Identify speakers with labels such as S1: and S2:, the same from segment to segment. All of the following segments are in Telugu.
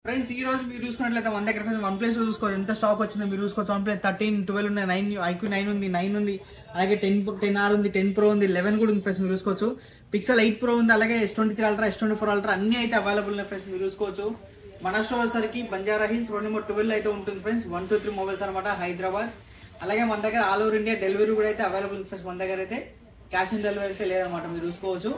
S1: ఫ్రెండ్స్ ఈ రోజు మీరు చూసుకున్నట్లయితే మన దగ్గర వన్ ప్లస్ లో చూసుకోవచ్చు ఎంత స్టాక్ వచ్చిందో మీరు చూసుకోవచ్చు. వన్ ప్లస్ 13, 12 ఉన్నాయి, 9 ఐక్యూ 9 ఉంది, 9 ఉంది, అలాగే 10R ఉంది, 10 Pro ఉంది, 11 కూడా ఉంది ఫ్రెండ్స్ మీరు చూసుకోవచ్చు. పిక్సెల్ 8 Pro ఉంది, అలాగే S23 Ultra, S24 Ultra అన్ని అయితే అవైలబుల్ ఉన్నాయి ఫ్రెండ్స్ మీరు చూసుకోవచ్చు. మన స్టోర్ సరికి బంజారా హిల్స్ రోడ్ నెంబర్ 12 అయితే ఉంటుంది ఫ్రెండ్స్. 123 మొబైల్స్ అనమాట, హైదరాబాద్. అలాగే మన దగ్గర ఆల్ ఓవర్ ఇండియా డెలివరీ కూడా అయితే అవైలబుల్ ఫ్రెండ్స్. మన దగ్గర అయితే క్యాష్ ఆన్ డెలివరీ అయితే లేదనమాట మీరు చూసుకోవచ్చు.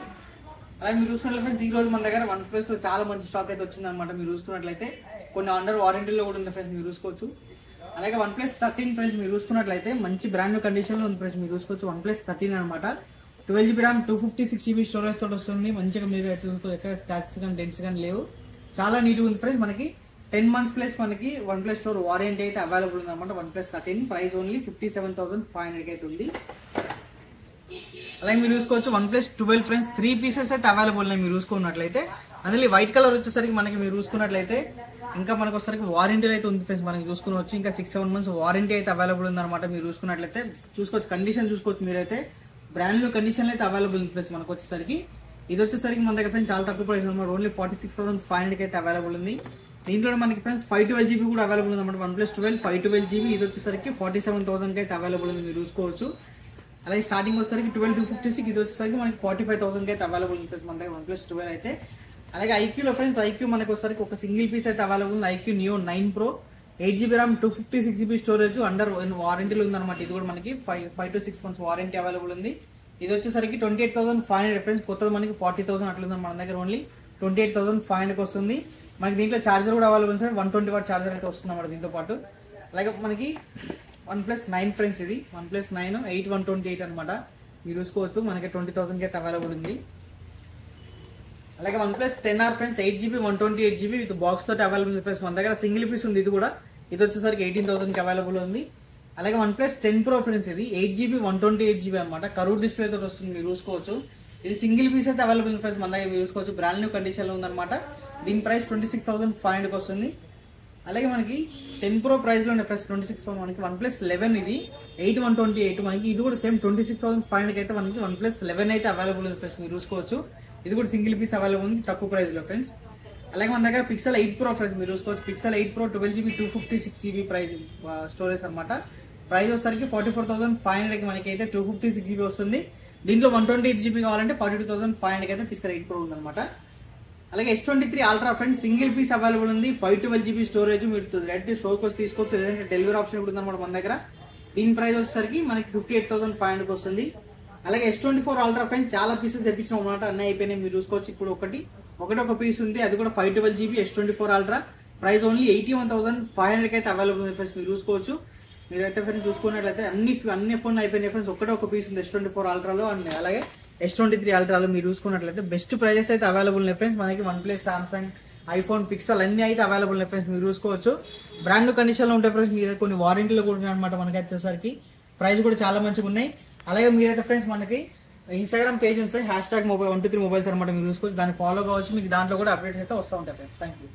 S1: అలాగే మీరు చూసుకున్నట్లయితే ఫ్రెండ్స్ ఈ రోజు మన దగ్గర వన్ ప్లస్ లో చాలా మంచి స్టాక్ అయితే వచ్చిందనమాట మీరు చూసుకున్నట్లయితే. కొన్ని అండర్ వారంటీలో కూడా ఉంది ఫ్రెండ్స్ మీరు చూసుకోవచ్చు. అలాగే వన్ ప్లస్ 13 ఫ్రెండ్స్ మీరు చూసుకున్నట్లయితే మంచి బ్రాండ్ కండిషన్ లో ఉంది ఫ్రెండ్స్ మీరు చూసుకోవచ్చు. వన్ ప్లస్ 13 అనమాట, 12GB RAM, 256GB స్టోరేజ్ తోటి వస్తుంది. మంచిగా మీరు అయితే చూసుకోవచ్చు, ఎక్కడ స్క్రాచెస్ కానీ డెంట్స్ కానీ లేవు, చాలా నీట్గా ఉంది ఫ్రెండ్స్. మనకి 10 months ప్లస్ మనకి వన్ ప్లస్ స్టోర్ వారంటీ అయితే అవైలబుల్ ఉంది అనమాట. వన్ ప్లస్ 13 ప్రైస్ ఓన్లీ 57,500 అయితే ఉంది. అలాగే మీరు చూసుకోవచ్చు వన్ ప్లస్ 12 ఫ్రెండ్స్ 3 pieces అయితే అవైలబుల్ ఉన్నాయి మీరు చూసుకున్నట్లయితే. అందులో వైట్ కలర్ వచ్చేసరికి మనకి మీరు చూసుకున్నట్లయితే ఇంకా మనకు వచ్చేసరికి వారంటీ అయితే ఉంది ఫ్రెండ్స్ మనకి చూసుకోవచ్చు. ఇంకా 6-7 months వారంటీ అయితే అవైలబుల్ ఉంది అనమాట మీరు చూసుకున్నట్లయితే. చూసుకోవచ్చు కండిషన్ చూసుకోవచ్చు మీరైతే, బ్రాండ్ న్యూ కండిషన్ అయితే అవైలబుల్ ఉంది ఫ్రెండ్స్ మనకు వచ్చేసరికి. ఇది వచ్చేసరికి మన దగ్గర ఫ్రెండ్స్ చాలా తక్కువ ప్రైస్ అనమాట, ఓన్లీ 46,500 అయితే అవైలబుల్ ఉంది. దీంట్లో మనకి ఫ్రెండ్స్ 512GB కూడా అవైలబుల్ ఉంది అనమాట. వన్ ప్లస్ 12 512GB ఇది వచ్చేసరికి 47,000 అయితే అవైలబుల్ ఉంది మీరు చూసుకోవచ్చు. అలాగే స్టార్టింగ్ వచ్చేసరికి 12,256, ఇది వచ్చేసరికి మనకి 45,000 అయితే అవైలబుల్ ఉంటుంది మన దగ్గర వన్ ప్లస్ 12 అయితే. అలాగే ఐక్యూలో ఫ్రెండ్స్ ఐక్యూ మనకి వచ్చేసరికి ఒక సింగిల్ పీస్ అయితే అవైలబుల్ ఉంది. IQOO neo 9 Pro, 8GB RAM, 256GB storage under వారంటీలో ఉందన్నమాట. ఇది కూడా మనకి 5 to 6 months వారంటీ అవైలబుల్ ఉంది. ఇది వచ్చేసరికి 28,500 ఫ్రెండ్స్, కొత్తది మనకి 40,000 అట్లా మన దగ్గర ఓన్లీ 28,500 వస్తుంది. మనకి దీంట్లో చార్జర్ కూడా అవైలబుల్ ఉంది, 120W చార్జర్ అయితే వస్తుంది అన్నమాట దీంతో పాటు. అలాగే మనకి వన్ ప్లస్ 9 ఫ్రెండ్స్, ఇది వన్ ప్లస్ 9 8128 అనమాట మీరు చూసుకోవచ్చు. మనకి 20,000 అయితే అవైలబుల్ ఉంది. అలాగే one plus 10R friends 8GB 128GB with box తోటి అవైలబుల్ ఉంది ఫ్రెండ్స్ మన దగ్గర. సింగిల్ పీస్ ఉంది ఇది కూడా, ఇది వచ్చేసరికి 18,000 అవైలబుల్ ఉంది. అలాగే వన్ ప్లస్ 10 Pro ఫ్రెండ్స్, ఇది 8GB 128GB అనమాట, కర్వ్ డిస్ప్లే తోటి వస్తుంది మీరు చూసుకోవచ్చు. ఇది సింగిల్ పీస్ అయితే అవైలబుల్ ఉంది ఫ్రెండ్స్ మన దగ్గర మీరు చూసుకోవచ్చు. బ్రాండ్ న్యూ కండిషన్ లో ఉందన్నమాట. దీని ప్రైస్ 26,500 వస్తుంది. అలాగే మనకి 10 Pro ప్రైస్ లో ఫ్రెండ్స్ 26,000. మనకి వన్ ప్లస్ 11 ఇది 8128 మనకి, ఇది కూడా సేమ్ 26,500 అయితే మనకి వన్ ప్లస్ 11 అయితే అవైలబుల్ ఉంది ఫ్రెండ్స్ మీరు చూసుకోవచ్చు. ఇది కూడా సింగిల్ పీస్ అవైలబుల్ ఉంది తక్కువ ప్రైస్ లో ఫ్రెండ్స్. అలాగే మన దగ్గర పిక్సెల్ 8 Pro ఫ్రెండ్స్ మీరు చూసుకోవచ్చు. Pixel 8 Pro 12GB 256GB price storage అనమాట. ప్రైస్ వచ్చేసరికి 44,500 మనకి అయితే 256GB వస్తుంది. దీంట్లో 128GB కావాలంటే 42,500 అయితే పిక్సెల్ 8 Pro ఉందన్నమాట. అలాగే S23 Ultra friends single piece available ఉంది, 512GB స్టోరేజ్. మీరు డైరెక్ట్ స్టోర్కి వచ్చి తీసుకోవచ్చు, లేదంటే డెలివరీ ఆప్షన్ కూడా ఉందన్నమాట మన దగ్గర. దీని ప్రైస్ వచ్చేసరికి మనకి 58,500 వస్తుంది. అలాగే S24 Ultra ఫ్రెండ్స్ చాలా పీసెస్ తెప్పించాం అన్నమాట, అన్నీ అయిపోయినాయి మీరు చూసుకోవచ్చు. ఇప్పుడు ఒక పీస్ ఉంది, అది కూడా 512GB S24 Ultra. Price only 81,500 అయితే అవైలబుల్ ఉంది ఫ్రెండ్స్ మీరు చూసుకోవచ్చు. మీరైతే ఫ్రెండ్స్ చూసుకున్నట్లయితే అన్ని ఫోన్ అయిపోయినాయి ఫ్రెండ్స్. ఒక పీస్ ఉంది S24 Ultraలో అండ్ అలాగే S23 Ultraలో మీరు చూసుకున్నట్లయితే బెస్ట్ ప్రైజెస్ అయితే అవైలబుల్ ఉన్నాయి ఫ్రెండ్స్ మనకి. One plus, Samsung, iPhone, pixel అన్ని అయితే అవైలబుల్ ఉన్నాయి ఫ్రెండ్స్ మీరు చూసుకోవచ్చు. బ్రాండ్ కండిషన్ లో ఉంటాయి ఫ్రెండ్స్. మీరు కొన్ని వారంటీలో కూడా ఉన్నాయి అనమాట మనకి వచ్చేసరికి. ప్రైస్ కూడా చాలా మంచిగా ఉన్నాయి. అలాగే మీరైతే ఫ్రెండ్స్ మనకి ఇన్స్టాగ్రామ్ పేజ్ ఉంది ఫ్రెండ్స్, #mobile123mobiles అనమాట మీరు చూసుకోవచ్చు. దాన్ని ఫాలో కావచ్చు, మీకు దాంట్లో కూడా అప్డేట్స్ అయితే వస్తూ ఉంటాయి ఫ్రెండ్స్. Thank you.